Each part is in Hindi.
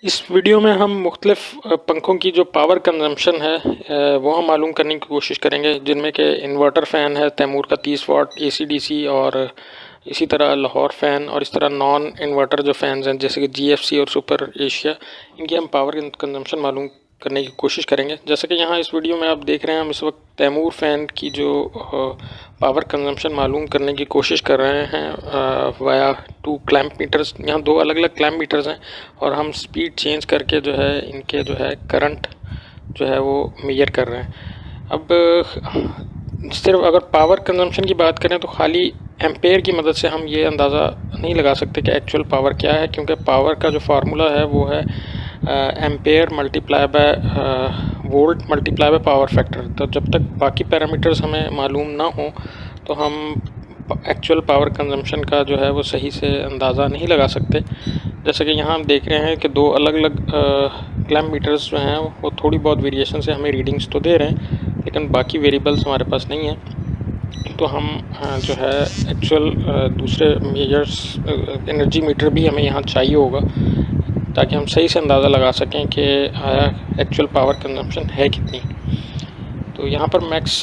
इस वीडियो में हम मुख्तलिफ पंखों की जो पावर कंजम्पशन है वो हम मालूम करने की कोशिश करेंगे, जिनमें कि इन्वर्टर फ़ैन है तैमूर का 30 वाट AC/DC, और इसी तरह लाहौर फ़ैन, और इस तरह नॉन इन्वर्टर जो फ़ैन्स हैं जैसे कि GFC और सुपर एशिया, इनकी हम पावर कंजम्पशन मालूम करने की कोशिश करेंगे। जैसे कि यहाँ इस वीडियो में आप देख रहे हैं, हम इस वक्त तैमूर फ़ैन की जो पावर कंजम्पशन मालूम करने की कोशिश कर रहे हैं वाया 2 क्लैम्प मीटर्स। यहाँ 2 अलग अलग क्लैम्प मीटर्स हैं और हम स्पीड चेंज करके जो है इनके जो है करंट जो है वो मेजर कर रहे हैं। अब सिर्फ अगर पावर कंजम्पशन की बात करें तो खाली एम्पेयर की मदद से हम ये अंदाज़ा नहीं लगा सकते कि एक्चुअल पावर क्या है, क्योंकि पावर का जो फार्मूला है वो है ampere multiply by volt multiply by power factor. तो जब तक बाकी पैरामीटर्स हमें मालूम ना हो तो हम एक्चुअल पावर कंजम्पशन का जो है वो सही से अंदाज़ा नहीं लगा सकते। जैसे कि यहाँ हम देख रहे हैं कि 2 अलग अलग क्लैम्प मीटर्स जो हैं वो थोड़ी बहुत वेरिएशन से हमें रीडिंग्स तो दे रहे हैं, लेकिन बाकी वेरिएबल्स हमारे पास नहीं हैं। तो हम जो है एक्चुअल दूसरे मेजर्स एनर्जी मीटर भी हमें यहाँ चाहिए होगा, ताकि हम सही से अंदाज़ा लगा सकें कि आया एक्चुअल पावर कंजम्पशन है कितनी। तो यहाँ पर मैक्स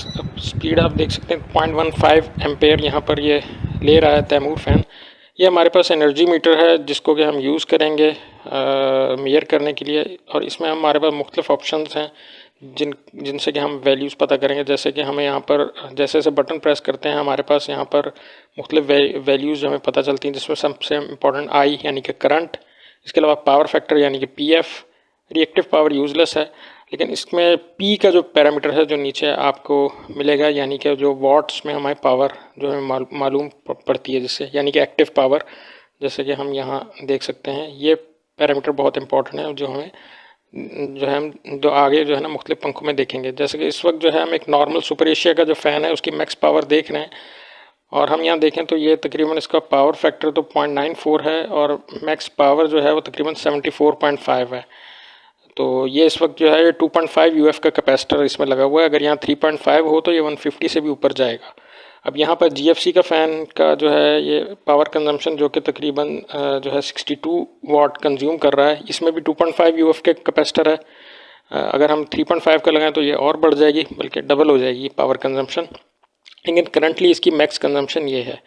स्पीड आप देख सकते हैं 0.15 एम्पेयर यहाँ पर ये ले रहा है तैमूर फ़ैन। ये हमारे पास एनर्जी मीटर है जिसको कि हम यूज़ करेंगे मेजर करने के लिए, और इसमें हमारे पास मुख्तलिफ ऑप्शंस हैं जिनसे कि हम वैल्यूज़ पता करेंगे। जैसे कि हमें यहाँ पर जैसे जैसे बटन प्रेस करते हैं हमारे पास यहाँ पर मुख्तलिफ वैल्यूज़ हमें पता चलती हैं, जिसमें सबसे इम्पोर्टेंट आई यानी कि करंट, इसके अलावा पावर फैक्टर यानी कि PF, रिएक्टिव पावर यूज़लेस है, लेकिन इसमें P का जो पैरामीटर है जो नीचे आपको मिलेगा, यानी कि जो वॉट्स में हमारी पावर जो है मालूम पड़ती है जिससे, यानी कि एक्टिव पावर। जैसे कि हम यहाँ देख सकते हैं ये पैरामीटर बहुत इंपॉर्टेंट है जो हमें जो है हम जो आगे जो है ना मुख्तलिफ पंखों में देखेंगे। जैसे कि इस वक्त जो है हम एक नॉर्मल सुपर एशिया का जो फ़ैन है उसकी मैक्स पावर देख रहे हैं, और हम यहाँ देखें तो ये तकरीबन इसका पावर फैक्टर तो 0.94 है और मैक्स पावर जो है वो तकरीबन 74.5 है। तो ये इस वक्त जो है ये 2.5 UF का कैपेसिटर इसमें लगा हुआ है। अगर यहाँ 3.5 हो तो ये 150 से भी ऊपर जाएगा। अब यहाँ पर GFC का फ़ैन का जो है ये पावर कंजम्पशन जो कि तकरीबन जो है 62 वाट कंज्यूम कर रहा है, इसमें भी 2.5 UF के कैपेसिटर है। अगर हम 3.5 का लगाएं तो ये और बढ़ जाएगी, बल्कि डबल हो जाएगी पावर कंजम्पशन, लेकिन करंटली इसकी मैक्स कंजम्पशन ये है।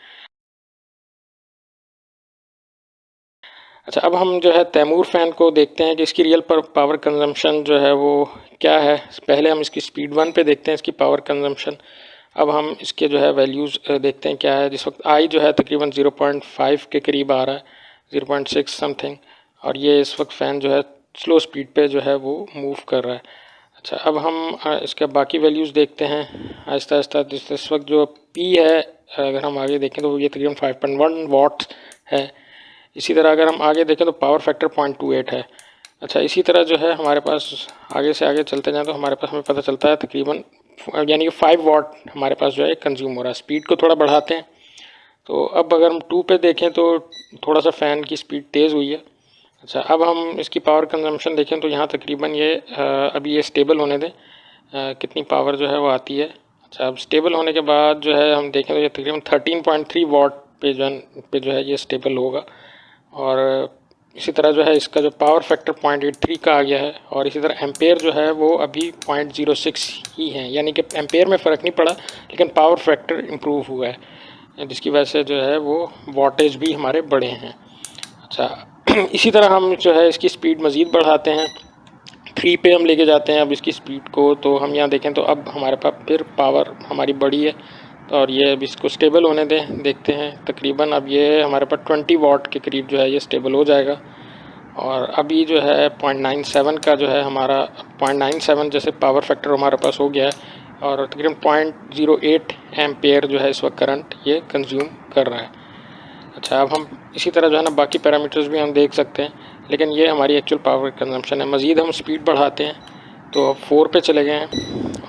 अच्छा, अब हम जो है तैमूर फ़ैन को देखते हैं कि इसकी रियल पावर कंजम्पशन जो है वो क्या है। पहले हम इसकी स्पीड 1 पे देखते हैं इसकी पावर कंजम्पशन। अब हम इसके जो है वैल्यूज़ देखते हैं क्या है। जिस वक्त आई जो है तकरीबन 0.5 के करीब आ रहा है, 0.6 समथिंग, और ये इस वक्त फ़ैन जो है स्लो स्पीड पे जो है वो मूव कर रहा है। अच्छा, अब हम इसके बाकी वैल्यूज़ देखते हैं आहिस्ता आहिस्ता। इस वक्त जो पी है, अगर हम आगे देखें तो ये तकरीबन 5.1 वाट है। इसी तरह अगर हम आगे देखें तो पावर फैक्टर 0.28 है। अच्छा, इसी तरह जो है हमारे पास आगे से आगे चलते जाएँ तो हमारे पास हमें पता चलता है तकरीबन यानी कि 5 वाट हमारे पास जो है कंज्यूम हो रहा है। स्पीड को थोड़ा बढ़ाते हैं, तो अब अगर हम 2 पे देखें तो थोड़ा सा फ़ैन की स्पीड तेज़ हुई है। अच्छा, अब हम इसकी पावर कंजम्पशन देखें तो यहाँ तकरीबन ये अभी ये स्टेबल होने दें कितनी पावर जो है वो आती है। अच्छा, अब स्टेबल होने के बाद जो है हम देखें तो ये तकरीबन 13.3 वाट पे जो है ये स्टेबल होगा, और इसी तरह जो है इसका जो पावर फैक्टर 0.83 का आ गया है, और इसी तरह एम्पेयर जो है वो अभी 0.06 ही है, यानी कि एम्पेयर में फ़र्क नहीं पड़ा लेकिन पावर फैक्टर इम्प्रूव हुआ है, जिसकी वजह से जो है वो वाटेज भी हमारे बढ़े हैं। अच्छा, इसी तरह हम जो है इसकी स्पीड मज़ीद बढ़ाते हैं, 3 पे हम लेके जाते हैं अब इसकी स्पीड को। तो हम यहाँ देखें तो अब हमारे पास फिर पावर हमारी बढ़ी है, और ये अब इसको स्टेबल होने दें, देखते हैं तकरीबन अब ये हमारे पास 20 वाट के करीब जो है ये स्टेबल हो जाएगा। और अभी जो है 0.97 का जो है हमारा 0.97 जैसे पावर फैक्टर हमारे पास हो गया है, और तकरीबन 0.08 एम्पेयर जो है इस वक्त करंट ये कंज्यूम कर रहा है। अच्छा, अब हम इसी तरह जो है ना बाकी पैरामीटर्स भी हम देख सकते हैं, लेकिन ये हमारी एक्चुअल पावर कंजम्पशन है। मज़ीद हम स्पीड बढ़ाते हैं तो अब 4 पे चले गए हैं,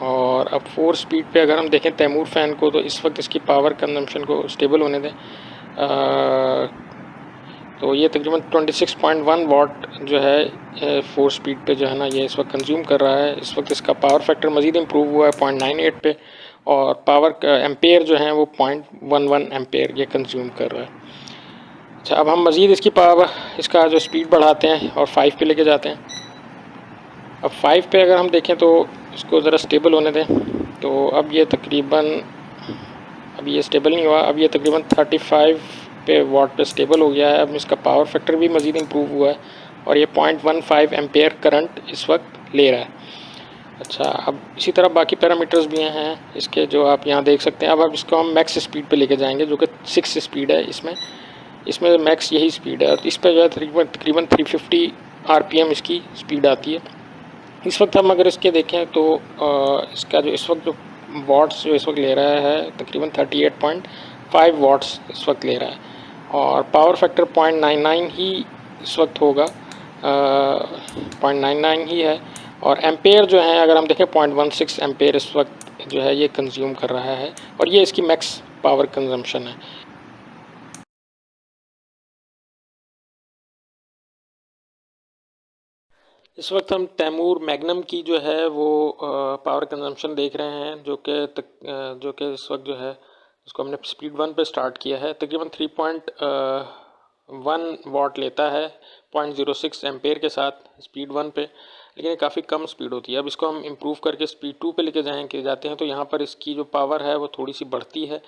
और अब 4 स्पीड पे अगर हम देखें तैमूर फ़ैन को तो इस वक्त इसकी पावर कंजम्पशन को स्टेबल होने दें। तो ये तकरीबन 26.1 वाट जो है 4 स्पीड पे जो है ना ये इस वक्त कंज्यूम कर रहा है। इस वक्त इसका पावर फैक्टर मज़ीद इम्प्रूव हुआ है 0.98 पे, और पावर एम्पेयर जो है वो 0.11 एम्पेयर ये कंज्यूम कर रहा है। अच्छा, अच्छा, अब हम मज़ीद इसकी पावर, इसका जो स्पीड बढ़ाते हैं और 5 पे लेके जाते हैं। अब 5 पे अगर हम देखें तो इसको ज़रा स्टेबल होने दें। तो अब ये तकरीबन, अब ये स्टेबल नहीं हुआ, अब ये तकरीबन 35 पे वाट पे स्टेबल हो गया है। अब इसका पावर फैक्टर भी मज़ीद इम्प्रूव हुआ है और ये 0.15 एम्पेयर करंट इस वक्त ले रहा है। अच्छा, अब इसी तरह बाकी पैरामीटर्स भी हैं इसके, जो आप यहाँ देख सकते हैं। अब इसको हम मैक्स स्पीड पे लेके जाएंगे, जो कि 6 स्पीड है। इसमें मैक्स यही स्पीड है और इस पर जो है तकरीबन 350 आरपीएम इसकी स्पीड आती है। इस वक्त हम अगर इसके देखें तो इसका जो इस वक्त जो वाट्स जो इस वक्त ले रहा है तकरीबन 38.5 वाट्स इस वक्त ले रहा है और पावर फैक्टर 0.99 ही इस वक्त होगा, 0.99 ही है। और एम्पेयर जो है अगर हम देखें 0.16 एम्पेयर इस वक्त जो है ये कंज्यूम कर रहा है और ये इसकी मैक्स पावर कंजम्पशन है। इस वक्त हम तैमूर मैग्नम की जो है वो पावर कंजम्पशन देख रहे हैं, जो कि इस वक्त जो है इसको हमने स्पीड 1 पे स्टार्ट किया है। तकरीबन 3.1 वाट लेता है 0.06 एम्पेयर के साथ स्पीड 1 पे, लेकिन ये काफ़ी कम स्पीड होती है। अब इसको हम इम्प्रूव करके स्पीड 2 पे लेके जाते हैं तो यहाँ पर इसकी जो पावर है वो थोड़ी सी बढ़ती है।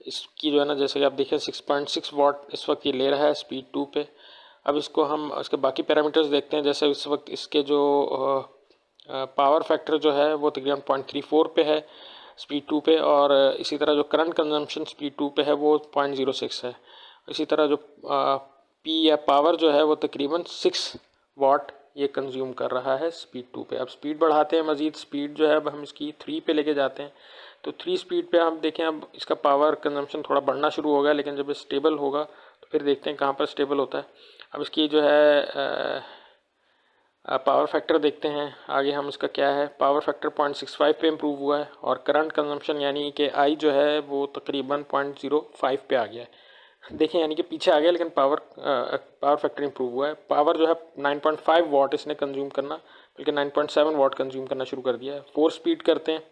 इसकी जो है ना, जैसे कि आप देखें 6.6 वाट इस वक्त ये ले रहा है स्पीड 2 पे। अब इसको हम इसके बाकी पैरामीटर्स देखते हैं। जैसे इस वक्त इसके जो पावर फैक्टर जो है वो तकरीबन 0.34 पे है स्पीड 2 पे, और इसी तरह जो करंट कंजम्पशन स्पीड 2 पे है वो 0.06 है। इसी तरह जो पी या पावर जो है वो तकरीबन 6 वाट ये कंज्यूम कर रहा है स्पीड 2 पे। अब स्पीड बढ़ाते हैं, मज़ीद स्पीड जो है अब हम इसकी 3 पे लेके जाते हैं। तो 3 स्पीड पे हम देखें, अब इसका पावर कंजम्पशन थोड़ा बढ़ना शुरू हो गया, लेकिन जब ये स्टेबल होगा तो फिर देखते हैं कहाँ पर स्टेबल होता है। अब इसकी जो है पावर फैक्टर देखते हैं आगे हम, इसका क्या है। पावर फैक्टर 0.65 पे इम्प्रूव हुआ है और करंट कंजम्पशन यानी कि आई जो है वो तकरीबन 0.05 पे आ गया है। देखें यानी कि पीछे आ गया, लेकिन पावर फैक्टर इम्प्रूव हुआ है। पावर जो है 9.5 वाट इसने कंज्यूम करना, बल्कि 9.7 वाट कंज्यूम करना शुरू कर दिया है। 4 स्पीड करते हैं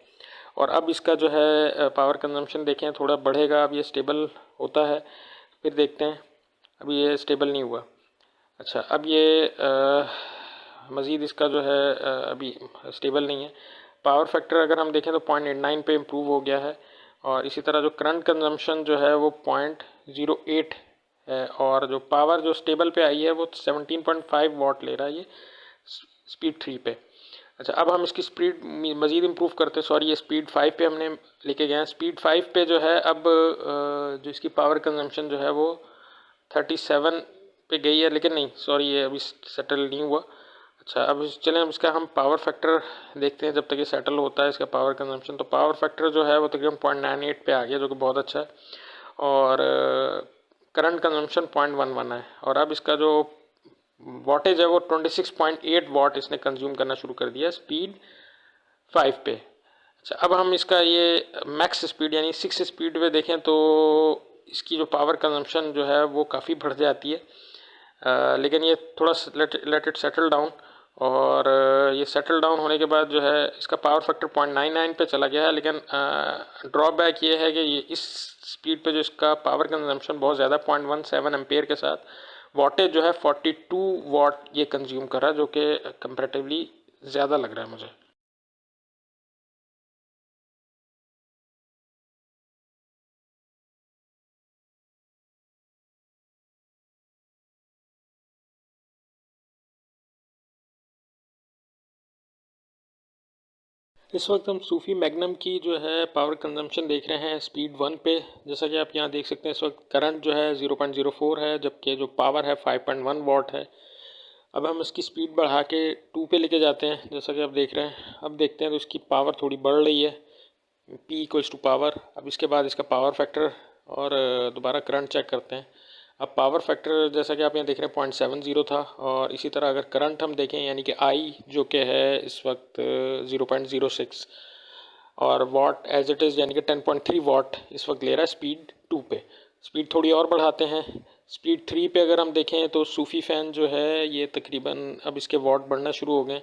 और अब इसका जो है पावर कंजम्पशन देखें थोड़ा बढ़ेगा। अब ये स्टेबल होता है, फिर देखते हैं। अभी ये स्टेबल नहीं हुआ। अच्छा, अब ये मज़ीद इसका जो है अभी स्टेबल नहीं है। पावर फैक्टर अगर हम देखें तो 0.89 पे इम्प्रूव हो गया है और इसी तरह जो करंट कंजम्पशन जो है वो 0.08 है और जो पावर जो स्टेबल पे आई है वो 17.5 वाट ले रहा है ये स्पीड 3 पे। अच्छा, अब हम इसकी स्पीड मज़ीद इम्प्रूव करते हैं। सॉरी, ये स्पीड 5 पे हमने लेके गए हैं। स्पीड 5 पे जो है अब जो इसकी पावर कंजम्पशन जो है वो 37 पे गई है, लेकिन नहीं, सॉरी, ये अभी सेटल नहीं हुआ। अच्छा, अब चलें, अब इसका हम पावर फैक्टर देखते हैं जब तक ये सेटल होता है इसका पावर कंजम्पशन। तो पावर फैक्टर जो है वो तकरीबन 0.98 पे आ गया, जो कि बहुत अच्छा है। और करंट कंजम्पशन 0.11 है और अब इसका जो वाटेज है वो 26.8 वाट इसने कंज्यूम करना शुरू कर दिया स्पीड 5 पे। अच्छा, अब हम इसका ये मैक्स स्पीड यानी 6 स्पीड पे देखें तो इसकी जो पावर कंजम्पशन जो है वो काफ़ी बढ़ जाती है, लेकिन ये थोड़ा लेट इट सेटल डाउन। और ये सेटल डाउन होने के बाद जो है इसका पावर फैक्टर 0.99 पे चला गया है, लेकिन ड्रॉबैक ये है कि ये इस स्पीड पे जो इसका पावर कंजम्पशन बहुत ज़्यादा 0.17 एम्पेयर के साथ वाटेज जो है 42 वाट ये कंज्यूम कर रहा है, जो कि कंपैरेटिवली ज़्यादा लग रहा है मुझे। इस वक्त हम सूफी मैग्नम की जो है पावर कंजम्पशन देख रहे हैं स्पीड 1 पे। जैसा कि आप यहाँ देख सकते हैं इस वक्त करंट जो है 0.04 है, जबकि जो पावर है 5.1 वाट है। अब हम इसकी स्पीड बढ़ा के 2 पे लेके जाते हैं, जैसा कि आप देख रहे हैं। अब देखते हैं तो इसकी पावर थोड़ी बढ़ रही है, P इक्वल्स टू पावर। अब इसके बाद इसका पावर फैक्टर और दोबारा करंट चेक करते हैं। अब पावर फैक्टर जैसा कि आप यहाँ देख रहे हैं 0.70 था, और इसी तरह अगर करंट हम देखें यानी कि आई जो कि है इस वक्त 0.06, और वाट एज इट इज़ यानी कि 10.3 वाट इस वक्त ले रहा है स्पीड 2 पे। स्पीड थोड़ी और बढ़ाते हैं। स्पीड 3 पे अगर हम देखें तो सूफी फ़ैन जो है ये तकरीबन अब इसके वाट बढ़ना शुरू हो गए।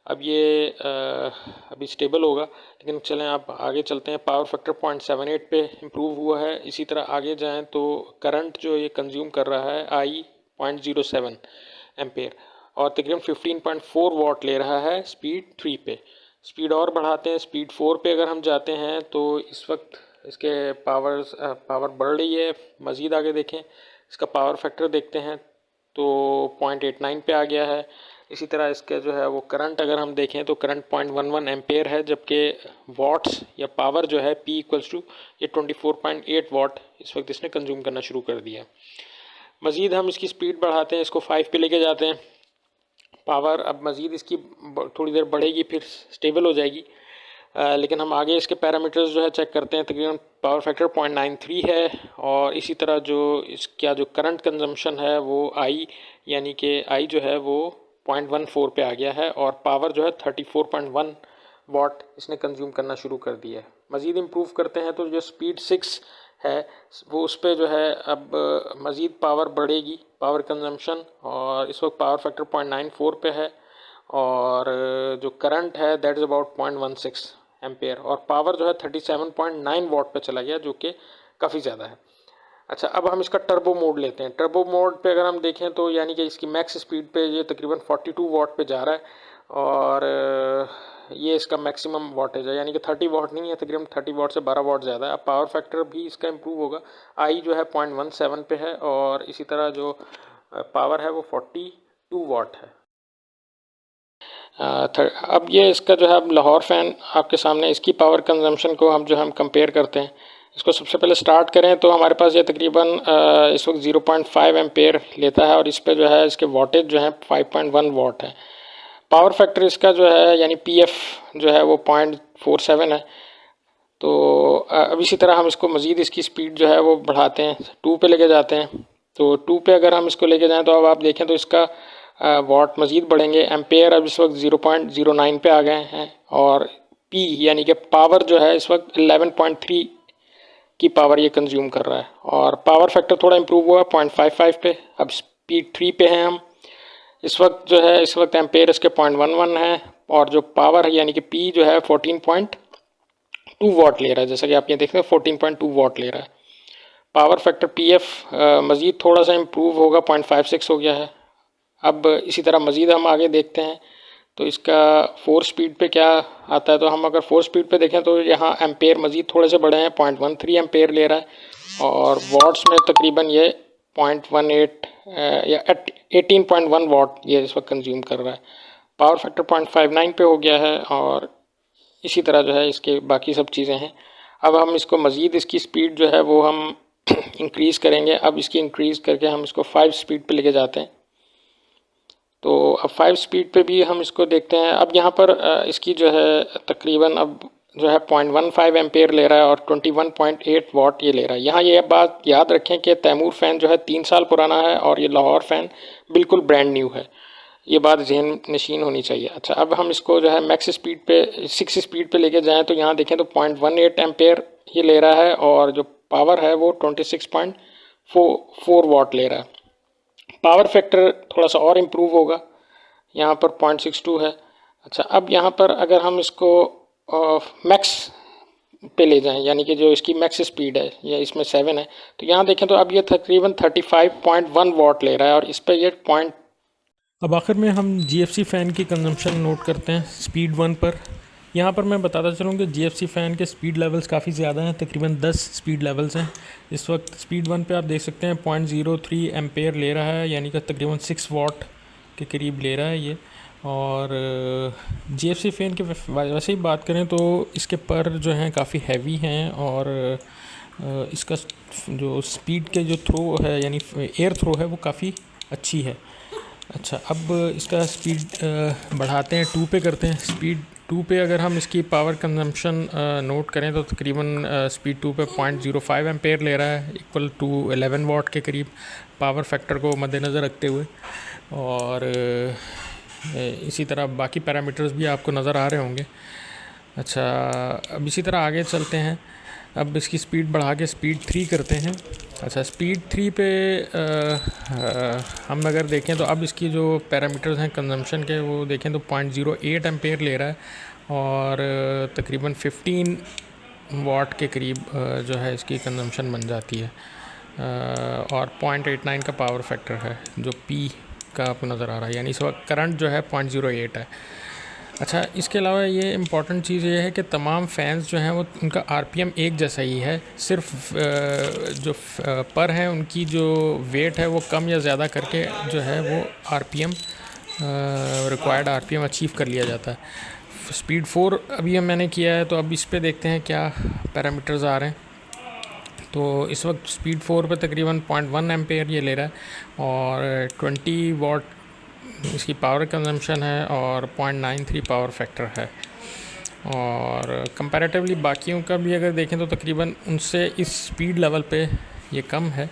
अब ये अभी स्टेबल होगा, लेकिन चलें आप आगे चलते हैं। पावर फैक्टर 0.78 पे इम्प्रूव हुआ है। इसी तरह आगे जाएं तो करंट जो ये कंज्यूम कर रहा है आई 0.07 एम्पेयर और तकरीबन 15.4 वाट ले रहा है स्पीड 3 पे। स्पीड और बढ़ाते हैं, स्पीड 4 पे अगर हम जाते हैं तो इस वक्त इसके पावर बढ़ रही है। मज़ीद आगे देखें, इसका पावर फैक्टर देखते हैं तो 0.89 पे आ गया है। इसी तरह इसके जो है वो करंट अगर हम देखें तो करंट 0.11 एम्पेयर है, जबकि वाट्स या पावर जो है P इक्वल्स टू ये 24.8 वाट इस वक्त इसने कंज्यूम करना शुरू कर दिया। मज़ीद हम इसकी स्पीड बढ़ाते हैं, इसको 5 पे लेके जाते हैं। पावर अब मज़ीद इसकी थोड़ी देर बढ़ेगी, फिर स्टेबल हो जाएगी। लेकिन हम आगे इसके पैरामीटर्स जो है चेक करते हैं। तकरीबन पावर फैक्टर 0.93 है और इसी तरह जो इसका जो करंट कंजम्पशन है वो आई यानी कि आई जो है वो 0.14 पे आ गया है और पावर जो है 34.1 वाट इसने कंज्यूम करना शुरू कर दिया है। मज़ीद इम्प्रूव करते हैं तो जो स्पीड 6 है वो उस पर जो है अब मज़ीद पावर बढ़ेगी, पावर कंजम्पशन, और इस वक्त पावर फैक्टर 0.94 पे है और जो करंट है दैट इज़ अबाउट 0.16 एम्पेयर और पावर जो है 37.9 वाट पे चला गया, जो कि काफ़ी ज़्यादा है। अच्छा, अब हम इसका टर्बो मोड लेते हैं। टर्बो मोड पे अगर हम देखें तो यानी कि इसकी मैक्स स्पीड पे ये तकरीबन 42 वाट पे जा रहा है और ये इसका मैक्सिमम वाटेज है, यानी कि 30 वाट नहीं है, तकरीबन 30 वाट से 12 वाट ज़्यादा है। अब पावर फैक्टर भी इसका इम्प्रूव होगा। आई जो है 0.17 पे है और इसी तरह जो पावर है वो 42 वाट है। अब ये इसका जो है अब लाहौर फ़ैन आपके सामने, इसकी पावर कंजम्पशन को हम कंपेयर करते हैं। इसको सबसे पहले स्टार्ट करें तो हमारे पास ये तकरीबन इस वक्त 0.5 एम्पेयर लेता है और इस पे जो है इसके वाटेज जो है 5.1 वाट है। पावर फैक्टर इसका जो है यानी पीएफ जो है वो 0.47 है। तो अब इसी तरह हम इसको मज़ीद इसकी स्पीड जो है वो बढ़ाते हैं, 2 पे लेके जाते हैं। तो 2 पे अगर हम इसको लेके जाएं तो अब आप देखें तो इसका वाट मज़ीद बढ़ेंगे। एम्पेयर अब इस वक्त 0.09 पे आ गए हैं और पी यानी कि पावर जो है इस वक्त 11.3 की पावर ये कंज्यूम कर रहा है और पावर फैक्टर थोड़ा इम्प्रूव हुआ 0.55 पे। अब स्पीड 3 पे हैं हम। इस वक्त जो है इस वक्त एम्पेयर इसके 0.11 है और जो पावर है यानी कि पी जो है 14.2 वाट ले रहा है। जैसा कि आप ये देख रहे हैं 14.2 वाट ले रहा है। पावर फैक्टर पी एफ मज़ीद थोड़ा सा इम्प्रूव होगा, 0.56 हो गया है। अब इसी तरह मज़ीद हम आगे देखते हैं तो इसका 4 स्पीड पे क्या आता है। तो हम अगर 4 स्पीड पे देखें तो यहाँ एम्पेयर मज़ीद थोड़े से बढ़े हैं, 0.13 एम्पेयर ले रहा है और वाट्स में तकरीबन ये 0.18 या 18.1 वाट ये इस वक्त कंज्यूम कर रहा है। पावर फैक्टर 0.59 पे हो गया है और इसी तरह जो है इसके बाकी सब चीज़ें हैं। अब हम इसको मज़ीद इसकी स्पीड जो है वो हम इंक्रीज़ करेंगे। अब इसकी इंक्रीज़ करके हम इसको 5 स्पीड पे लेके जाते हैं। तो अब 5 स्पीड पे भी हम इसको देखते हैं। अब यहाँ पर इसकी जो है तकरीबन अब जो है 0.15 एम्पेयर ले रहा है और 21.8 वाट ये ले रहा है। यहाँ ये बात याद रखें कि तैमूर फ़ैन जो है 3 साल पुराना है और ये लाहौर फ़ैन बिल्कुल ब्रांड न्यू है। ये बात जहन नशीन होनी चाहिए। अच्छा, अब हम इसको जो है मैक्स स्पीड पे 6 स्पीड पे लेके जाएँ तो यहाँ देखें तो 0.18 एम्पेयर ये ले रहा है और जो पावर है वो 26.4 वाट ले रहा है। पावर फैक्टर थोड़ा सा और इम्प्रूव होगा, यहाँ पर 0.62 है। अच्छा, अब यहाँ पर अगर हम इसको मैक्स पे ले जाएं यानी कि जो इसकी मैक्स स्पीड है या इसमें 7 है तो यहाँ देखें तो अब ये तकरीबन 35.1 वाट ले रहा है और इस पर ये पॉइंट। अब आखिर में हम GFC फ़ैन की कंजम्पशन नोट करते हैं स्पीड 1 पर। यहाँ पर मैं बताता चलूँ कि GFC फ़ैन के स्पीड लेवल्स काफ़ी ज़्यादा हैं, तकरीबन 10 स्पीड लेवल्स हैं। इस वक्त स्पीड 1 पे आप देख सकते हैं 0.03 एम्पेयर ले रहा है यानी कि तकरीबन 6 वाट के करीब ले रहा है ये। और GFC फ़ैन के वैसे ही बात करें तो इसके पर जो हैं काफ़ी हैवी हैं और इसका जो स्पीड के जो थ्रो है यानी एयर थ्रो है वो काफ़ी अच्छी है। अच्छा, अब इसका स्पीड बढ़ाते हैं, 2 पे करते हैं। स्पीड 2 पे अगर हम इसकी पावर कंजम्पशन नोट करें तो तकरीबन स्पीड 2 पे 0.05 एम्पेयर ले रहा है, इक्वल टू 11 वाट के करीब पावर फैक्टर को मद्देनज़र रखते हुए। और इसी तरह बाकी पैरामीटर्स भी आपको नज़र आ रहे होंगे। अच्छा, अब इसी तरह आगे चलते हैं। अब इसकी स्पीड बढ़ा के स्पीड 3 करते हैं। अच्छा, स्पीड 3 पे हम अगर देखें तो अब इसकी जो पैरामीटर्स हैं कंजम्पशन के, वो देखें तो 0.08 एम्पेयर ले रहा है और तकरीबन 15 वाट के करीब जो है इसकी कंजम्पशन बन जाती है और 0.89 का पावर फैक्टर है जो पी का आपको नज़र आ रहा है, यानी इस वक्त करंट जो है 0.08 है। अच्छा, इसके अलावा ये इम्पॉर्टेंट चीज़ ये है कि तमाम फ़ैन्स जो हैं वो उनका आरपीएम एक जैसा ही है, सिर्फ जो पर हैं उनकी जो वेट है वो कम या ज़्यादा करके जो है वो आरपीएम रिक्वायर्ड आरपीएम अचीव कर लिया जाता है। स्पीड 4 अभी मैंने किया है, तो अब इस पे देखते हैं क्या पैरामीटर्स आ रहे हैं। तो इस वक्त स्पीड 4 पे तकरीबन 0.1 एम्पेयर ये ले रहा है और 20 वाट इसकी पावर कंजम्पशन है और 0.93 पावर फैक्टर है। और कंपैरेटिवली बाकियों का भी अगर देखें तो तकरीबन उनसे इस स्पीड लेवल पे ये कम है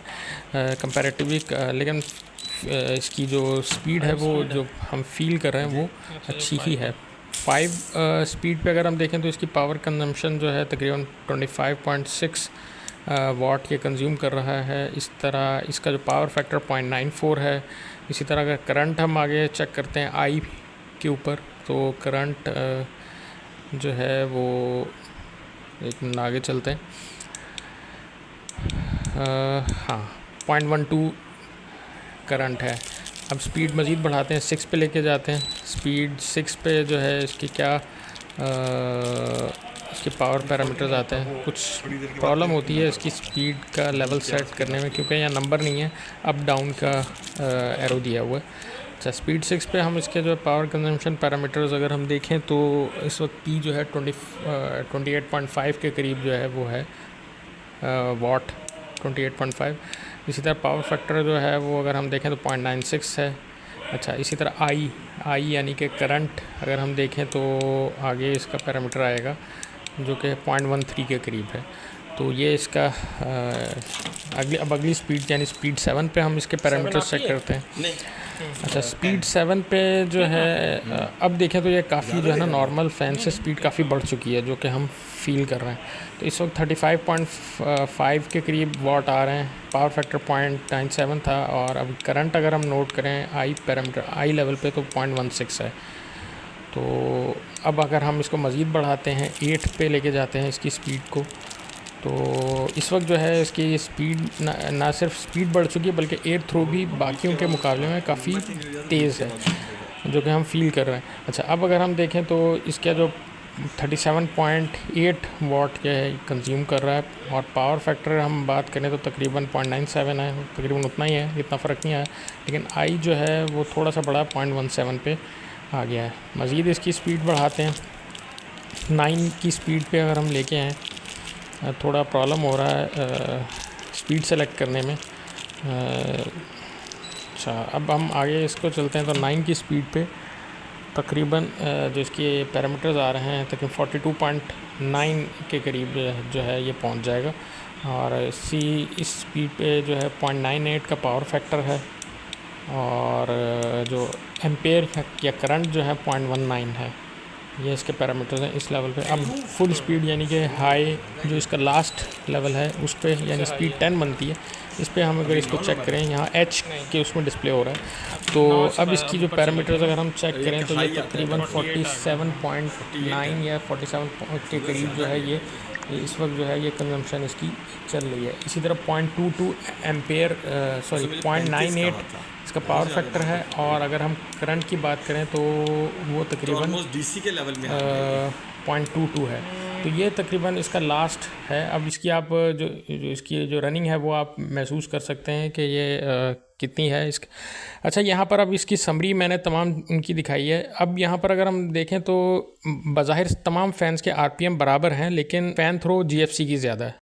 कंपैरेटिवली, लेकिन इसकी जो स्पीड है वो जो हम फील कर रहे हैं वो अच्छी ही है। 5 स्पीड पे अगर हम देखें तो इसकी पावर कंजम्पशन जो है तकरीबन 25.6 वाट ये कंज्यूम कर रहा है। इस तरह इसका जो पावर फैक्टर 0.94 है। इसी तरह अगर करंट हम आगे चेक करते हैं आई के ऊपर, तो करंट जो है वो, एक मिनट आगे चलते हैं, हाँ 0.12 करंट है। अब स्पीड मज़ीद बढ़ाते हैं, 6 पे लेके जाते हैं। स्पीड 6 पे जो है इसकी क्या इसके पावर पैरामीटर्स आते हैं। कुछ प्रॉब्लम होती है इसकी स्पीड का लेवल सेट करने में, क्योंकि यहाँ नंबर नहीं है, अप डाउन का एरो दिया हुआ है। अच्छा, स्पीड 6 पे हम इसके जो पावर कंजम्पशन पैरामीटर्स अगर हम देखें तो इस वक्त पी जो है 28.5 के करीब जो है वो है वाट, 28.5। इसी तरह पावर फैक्टर जो है वो अगर हम देखें तो 0.96 है। अच्छा, इसी तरह आई यानी कि करंट अगर हम देखें तो आगे इसका पैरामीटर आएगा जो कि 0.13 के करीब है। तो ये इसका अगली स्पीड यानी स्पीड 7 पे हम इसके पैरामीटर्स चेक करते हैं। अच्छा, स्पीड 7 पे जो है अब देखें तो ये काफ़ी जो है ना नॉर्मल फ़ैन से स्पीड काफ़ी बढ़ चुकी है, जो कि हम फील कर रहे हैं। तो इस वक्त 35.5 के करीब वाट आ रहे हैं, पावर फैक्टर 0.97 था और अब करंट अगर हम नोट करें आई पैरामीटर आई लेवल पे तो 0.16 है। तो अब अगर हम इसको मज़ीद बढ़ाते हैं, 8 पे लेके जाते हैं इसकी स्पीड को, तो इस वक्त जो है इसकी स्पीड ना सिर्फ स्पीड बढ़ चुकी है बल्कि एयर थ्रो भी बाकियों के मुकाबले में काफ़ी तेज़ है, जो कि हम फील कर रहे हैं। अच्छा, अब अगर हम देखें तो इसका जो 37.8 वाट के कंज्यूम कर रहा है और पावर फैक्टर हम बात करें तो तकरीबन 0.97 है, तकरीबन उतना ही है, इतना फ़र्क नहीं आया। लेकिन आई जो है वो थोड़ा सा बड़ा 0.17 पे आ गया है। मज़ीद इसकी स्पीड बढ़ाते हैं, 9 की स्पीड पे अगर हम लेके आएँ, थोड़ा प्रॉब्लम हो रहा है स्पीड सेलेक्ट करने में। अच्छा, अब हम आगे इसको चलते हैं तो 9 की स्पीड पे तकरीबन जो इसके पैरामीटर्स आ रहे हैं तकरीबन 42.9 के करीब जो है ये पहुंच जाएगा और इस स्पीड पे जो है 0.98 का पावर फैक्टर है और जो एम्पेयर या करंट जो है 0.19 है। ये इसके पैरामीटर्स हैं इस लेवल पे। अब फुल स्पीड यानी कि हाई जो इसका लास्ट लेवल है उस पे यानी स्पीड 10 बनती है, इस पे हम अगर इसको चेक करें, यहाँ एच के उसमें डिस्प्ले हो रहा है। तो अब इसकी जो पैरामीटर्स अगर हम चेक करें तो ये तकरीबन 47.9 या 47 के करीब जो है ये इस वक्त जो है ये कंजम्पशन इसकी चल रही है। इसी तरह 0.22 एम्पेयर 0.98 इसका पावर फैक्टर है और अगर हम करंट की बात करें तो वो तकरीबन डीसी के लेवल में 0.22 है। तो ये तकरीबन इसका लास्ट है। अब इसकी आप जो इसकी जो रनिंग है वो आप महसूस कर सकते हैं कि ये कितनी है इसकी। अच्छा, यहाँ पर अब इसकी समरी मैंने तमाम उनकी दिखाई है। अब यहाँ पर अगर हम देखें तो बज़ाहिर तमाम फ़ैन्स के आरपीएम बराबर हैं, लेकिन फ़ैन थ्रो जीएफसी की ज़्यादा है।